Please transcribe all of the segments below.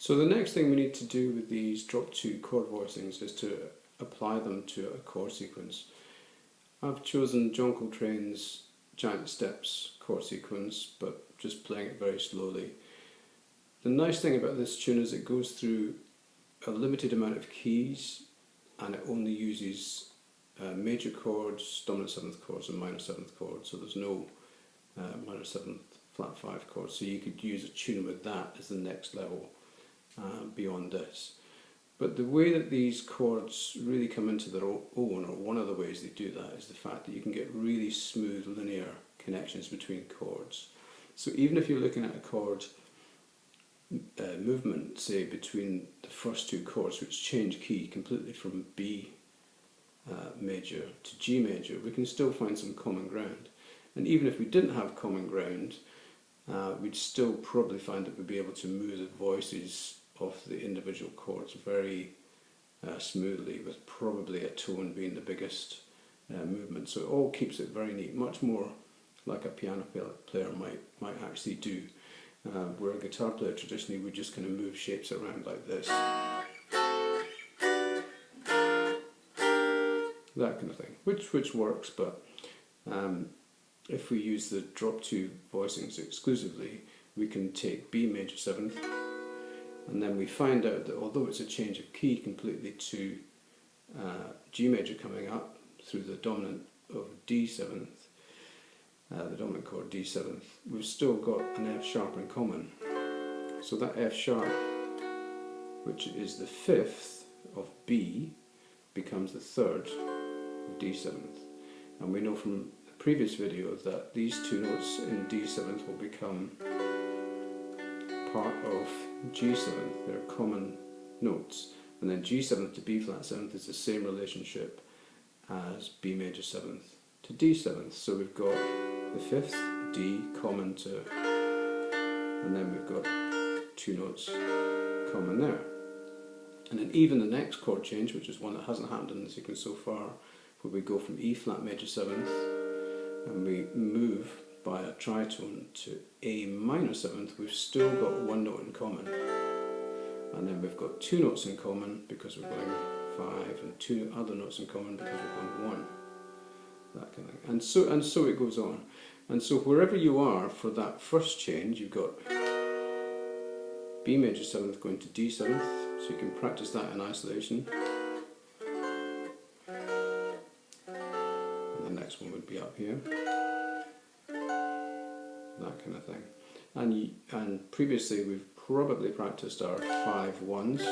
So the next thing we need to do with these drop 2 chord voicings is to apply them to a chord sequence. I've chosen John Coltrane's Giant Steps chord sequence, but just playing it very slowly. The nice thing about this tune is it goes through a limited amount of keys, and it only uses major chords, dominant 7th chords and minor 7th chords, so there's no minor 7th flat 5 chords, so you could use a tune with that as the next level beyond this. But the way that these chords really come into their own, or one of the ways they do that, is the fact that you can get really smooth linear connections between chords. So even if you're looking at a chord movement, say between the first 2 chords, which change key completely from B major to G major, we can still find some common ground. And even if we didn't have common ground, we'd still probably find that we'd be able to move the voices of the individual chords very smoothly, with probably a tone being the biggest movement. So it all keeps it very neat, much more like a piano player might actually do. Where a guitar player traditionally would just kind of move shapes around like this. That kind of thing, which works, but if we use the drop 2 voicings exclusively, we can take B major 7th, and then we find out that although it's a change of key completely to G major coming up through the dominant of D7th, the dominant chord D7th, we've still got an F sharp in common. So that F sharp, which is the 5th of B, becomes the 3rd of D7th. And we know from the previous video that these 2 notes in D7th will become part of G7th, they're common notes. And then G7th to B flat 7th is the same relationship as B major 7th to D7th. So we've got the 5th D common to, and then we've got 2 notes common there. And then even the next chord change, which is one that hasn't happened in the sequence so far, where we go from E flat major 7th and we move by a tritone to A minor 7th, we've still got 1 note in common. And then we've got 2 notes in common because we're going 5, and 2 other notes in common because we're going 1. That kind of thing. And so it goes on. And so wherever you are for that first change, you've got B major 7th going to D7th, so you can practice that in isolation. And the next one would be up here. That kind of thing. And previously we've probably practiced our 5 ones.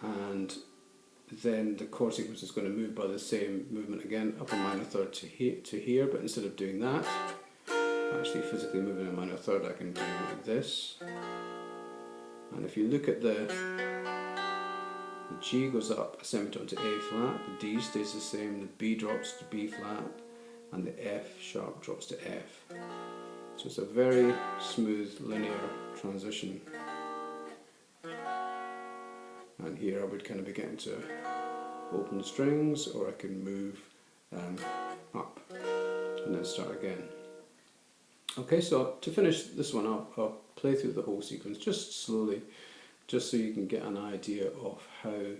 And then the chord sequence is going to move by the same movement again, up a minor 3rd to here, but instead of doing that, actually physically moving a minor 3rd, I can do this. And if you look at the G goes up a semitone to A flat, the D stays the same, the B drops to B flat, and the F sharp drops to F. So it's a very smooth linear transition. And here I would kind of be getting to open the strings, or I can move up and then start again. Okay, so to finish this one up, I'll play through the whole sequence just slowly, just so you can get an idea of how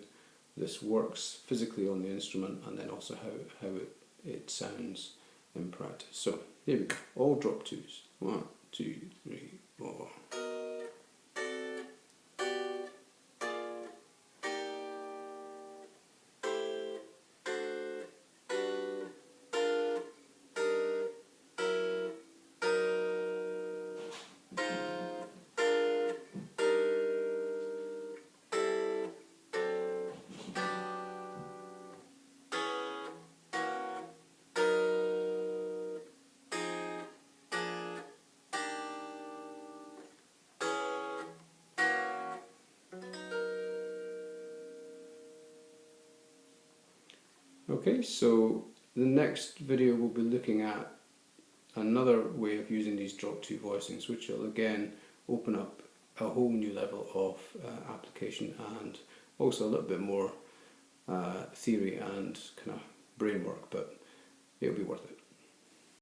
this works physically on the instrument, and then also how it sounds in practice. So here we go, all drop 2s. 1, 2, 3, 4. Okay, so the next video we'll be looking at another way of using these drop 2 voicings, which will again open up a whole new level of application, and also a little bit more theory and kind of brain work, but it'll be worth it.